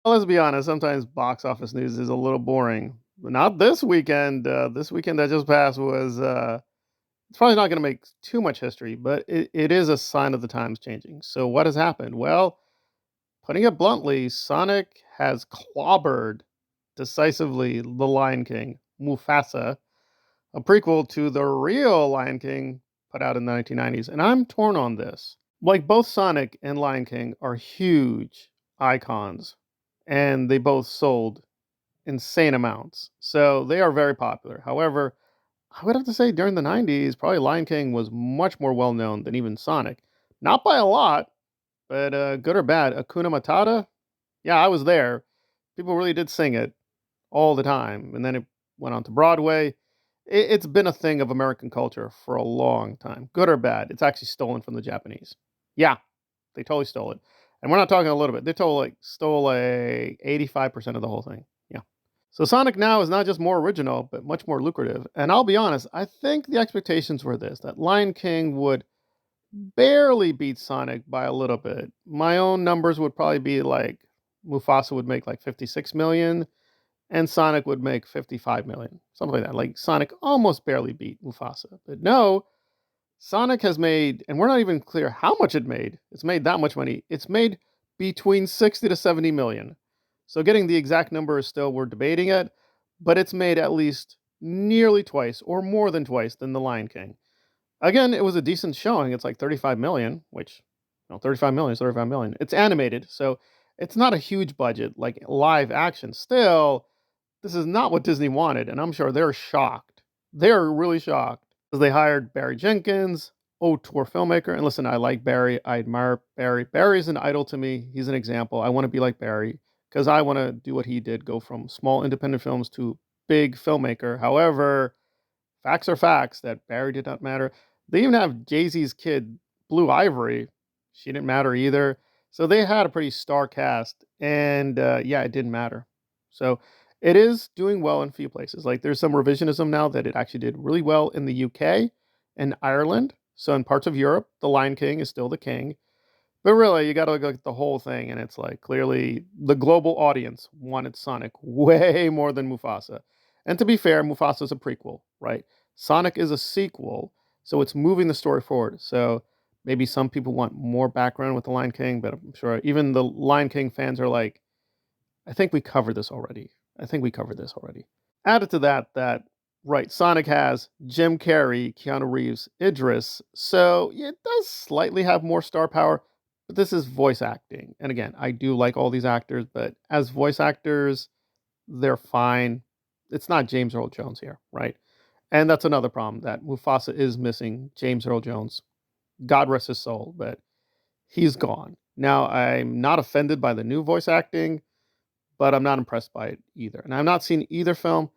Well, let's be honest, sometimes box office news is a little boring. But not this weekend. This weekend that just passed was it's probably not gonna make too much history, but it is a sign of the times changing. So what has happened? Well, putting it bluntly, Sonic has clobbered decisively The Lion King, Mufasa, a prequel to the real Lion King put out in the 1990s. And I'm torn on this. Like both Sonic and Lion King are huge icons, and they both sold insane amounts. So they are very popular. However, I would have to say during the 90s, probably Lion King was much more well known than even Sonic. Not by a lot, but good or bad, Akuna Matata, yeah, I was there. People really did sing it all the time. And then it went on to Broadway. It's been a thing of American culture for a long time. Good or bad, it's actually stolen from the Japanese. Yeah, they totally stole it. And we're not talking a little bit. They stole like 85% of the whole thing. Yeah. So Sonic now is not just more original, but much more lucrative. And I'll be honest, I think the expectations were this that Lion King would barely beat Sonic by a little bit. My own numbers would probably be like Mufasa would make like 56 million and Sonic would make 55 million. Something like that. Like Sonic almost barely beat Mufasa. But no, Sonic has made, and we're not even clear how much it made. It's made that much money. It's made between 60 to 70 million. So getting the exact number is still, we're debating it, but it's made at least nearly twice or more than twice than The Lion King. Again, it was a decent showing. It's like 35 million, which, 35 million is 35 million. It's animated, so it's not a huge budget like live action. Still, this is not what Disney wanted, and I'm sure they're shocked. They're really shocked because they hired Barry Jenkins, auteur filmmaker. And listen, I like Barry. I admire Barry. Barry's an idol to me. He's an example. I want to be like Barry because I want to do what he did, go from small independent films to big filmmaker. However, facts are facts that Barry did not matter. They even have Jay Z's kid, Blue Ivory. She didn't matter either. So they had a pretty star cast, and yeah, it didn't matter. So it is doing well in a few places. Like there's some revisionism now that it actually did really well in the UK and Ireland. So in parts of Europe, the Lion King is still the king. But really, you got to look at the whole thing, and it's like clearly the global audience wanted Sonic way more than Mufasa. And to be fair, Mufasa is a prequel, right? Sonic is a sequel, so it's moving the story forward. So maybe some people want more background with the Lion King, but I'm sure even the Lion King fans are like, I think we covered this already. I think we covered this already. Added to that, right, Sonic has Jim Carrey, Keanu Reeves, Idris, so yeah, it does slightly have more star power, but this is voice acting. And again, I do like all these actors, but as voice actors, they're fine. It's not James Earl Jones here, right? And that's another problem that Mufasa is missing James Earl Jones. God rest his soul, but he's gone. Now, I'm not offended by the new voice acting, but I'm not impressed by it either. And I've not seen either film,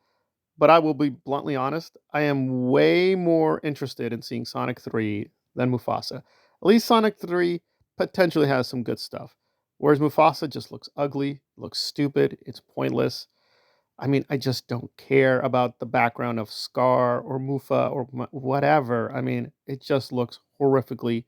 but I will be bluntly honest. I am way more interested in seeing Sonic 3 than Mufasa. At least Sonic 3 potentially has some good stuff. Whereas Mufasa just looks ugly, looks stupid, it's pointless. I mean, I just don't care about the background of Scar or Mufa or whatever. I mean, it just looks horrifically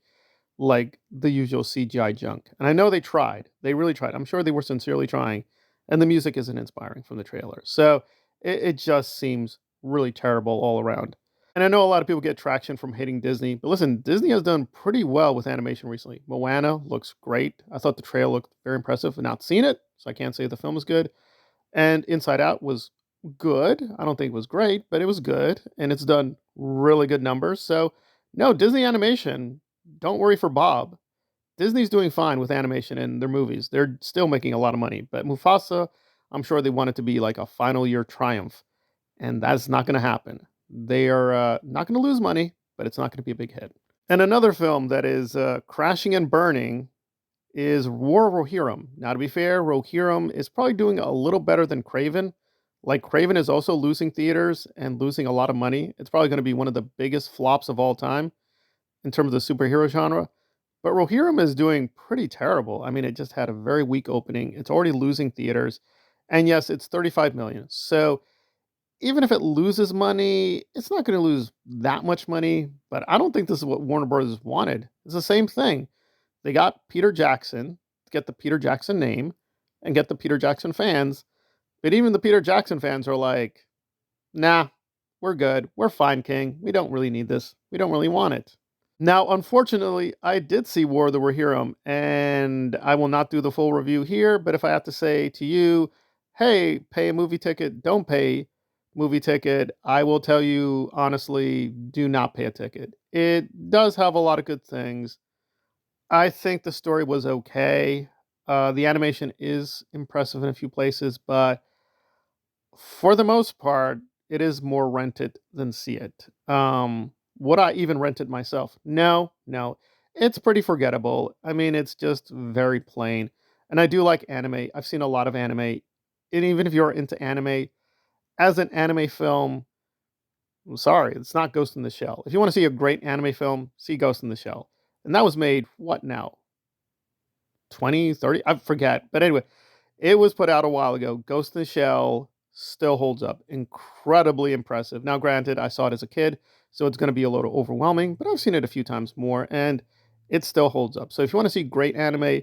like the usual CGI junk. And I know they tried. They really tried. I'm sure they were sincerely trying. And the music isn't inspiring from the trailer. So it just seems really terrible all around. And I know a lot of people get traction from hating Disney, but listen, Disney has done pretty well with animation recently. Moana looks great. I thought the trailer looked very impressive. I've not seen it, so I can't say the film is good. And Inside Out was good. I don't think it was great, but it was good. And it's done really good numbers. So, no, Disney animation, don't worry for Bob. Disney's doing fine with animation in their movies. They're still making a lot of money. But Mufasa, I'm sure they want it to be like a final year triumph. And that's not going to happen. They are not going to lose money, but it's not going to be a big hit. And another film that is crashing and burning is War of Rohirrim. Now, to be fair, Rohirrim is probably doing a little better than Craven. Like, Craven is also losing theaters and losing a lot of money. It's probably going to be one of the biggest flops of all time in terms of the superhero genre. But Rohirrim is doing pretty terrible. I mean, it just had a very weak opening. It's already losing theaters. And yes, it's 35 million. So even if it loses money, it's not going to lose that much money. But I don't think this is what Warner Bros. Wanted. It's the same thing. They got Peter Jackson to get the Peter Jackson name, and get the Peter Jackson fans. But even the Peter Jackson fans are like, nah, we're good. We're fine, King. We don't really need this. We don't really want it. Now, unfortunately, I did see War of the Rohirrim, and I will not do the full review here. But if I have to say to you, hey, pay a movie ticket, don't pay movie ticket, I will tell you honestly, do not pay a ticket. It does have a lot of good things. I think the story was okay. The animation is impressive in a few places, but for the most part, it is more rent it than see it. Would I even rent it myself? No, no. It's pretty forgettable. I mean, it's just very plain. And I do like anime. I've seen a lot of anime. And even if you're into anime, as an anime film, I'm sorry, it's not Ghost in the Shell. If you want to see a great anime film, see Ghost in the Shell. And that was made, what now? 20, 30? I forget. But anyway, it was put out a while ago. Ghost in the Shell still holds up. Incredibly impressive. Now, granted, I saw it as a kid, so it's going to be a little overwhelming, but I've seen it a few times more, and it still holds up. So if you want to see great anime,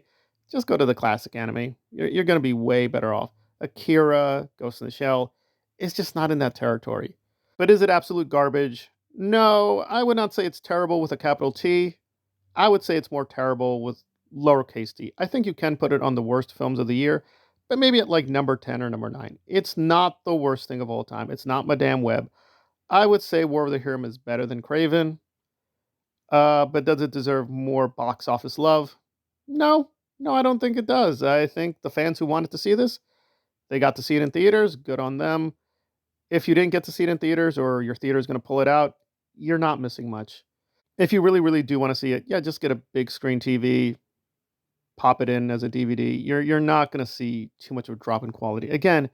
just go to the classic anime. You're going to be way better off. Akira, Ghost in the Shell, it's just not in that territory. But is it absolute garbage? No, I would not say it's terrible with a capital T. I would say it's more terrible with lowercase t. I think you can put it on the worst films of the year, but maybe at like number 10 or number 9. It's not the worst thing of all time. It's not Madame Web. I would say War of the Heron is better than Craven, but does it deserve more box office love? No, no, I don't think it does. I think the fans who wanted to see this, they got to see it in theaters. Good on them. If you didn't get to see it in theaters or your theater is going to pull it out, you're not missing much. If you really, really do want to see it, yeah, just get a big screen TV, pop it in as a DVD. You're not going to see too much of a drop in quality. Again,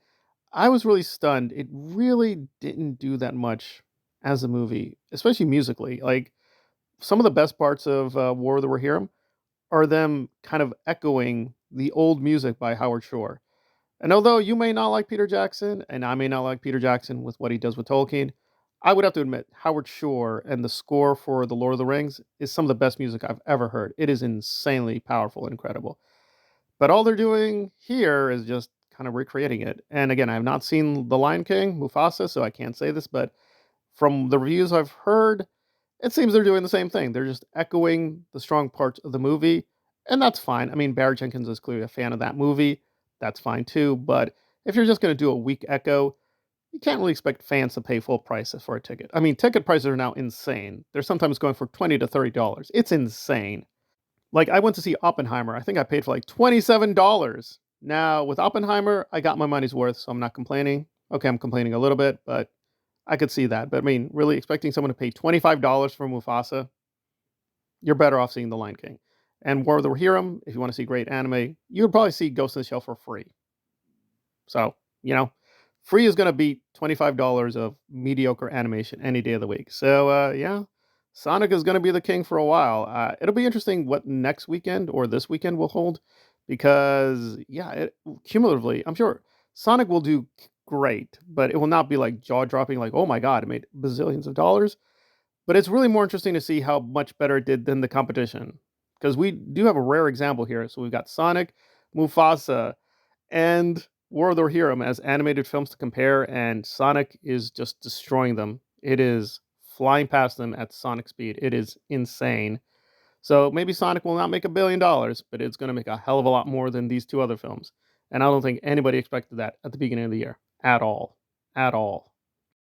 I was really stunned. It really didn't do that much as a movie, especially musically. Like some of the best parts of War of the Rohirrim are them kind of echoing the old music by Howard Shore. And although you may not like Peter Jackson, and I may not like Peter Jackson with what he does with Tolkien, I would have to admit Howard Shore and the score for The Lord of the Rings is some of the best music I've ever heard. It is insanely powerful and incredible. But all they're doing here is just kind of recreating it. And again, I have not seen The Lion King, Mufasa, so I can't say this, but from the reviews I've heard, it seems they're doing the same thing. They're just echoing the strong parts of the movie, and that's fine. I mean, Barry Jenkins is clearly a fan of that movie. That's fine too. But if you're just going to do a weak echo, you can't really expect fans to pay full price for a ticket. I mean, ticket prices are now insane. They're sometimes going for $20 to $30. It's insane. Like I went to see Oppenheimer. I think I paid for like $27. Now with Oppenheimer, I got my money's worth, so I'm not complaining. Okay, I'm complaining a little bit, but I could see that. But I mean, really expecting someone to pay $25 for Mufasa, you're better off seeing The Lion King. And War of the Rohirrim, if you want to see great anime, you would probably see Ghost in the Shell for free. So, you know, free is going to beat $25 of mediocre animation any day of the week. So, yeah, Sonic is going to be the king for a while. It'll be interesting what next weekend or this weekend will hold because, yeah, cumulatively, I'm sure Sonic will do great, but it will not be like jaw dropping, like, oh my God, it made bazillions of dollars. But it's really more interesting to see how much better it did than the competition because we do have a rare example here. So we've got Sonic, Mufasa, and War of the Rohirrim as animated films to compare, and Sonic is just destroying them. It is flying past them at Sonic speed. It is insane. So maybe Sonic will not make $1 billion, but it's going to make a hell of a lot more than these two other films. And I don't think anybody expected that at the beginning of the year at all. At all.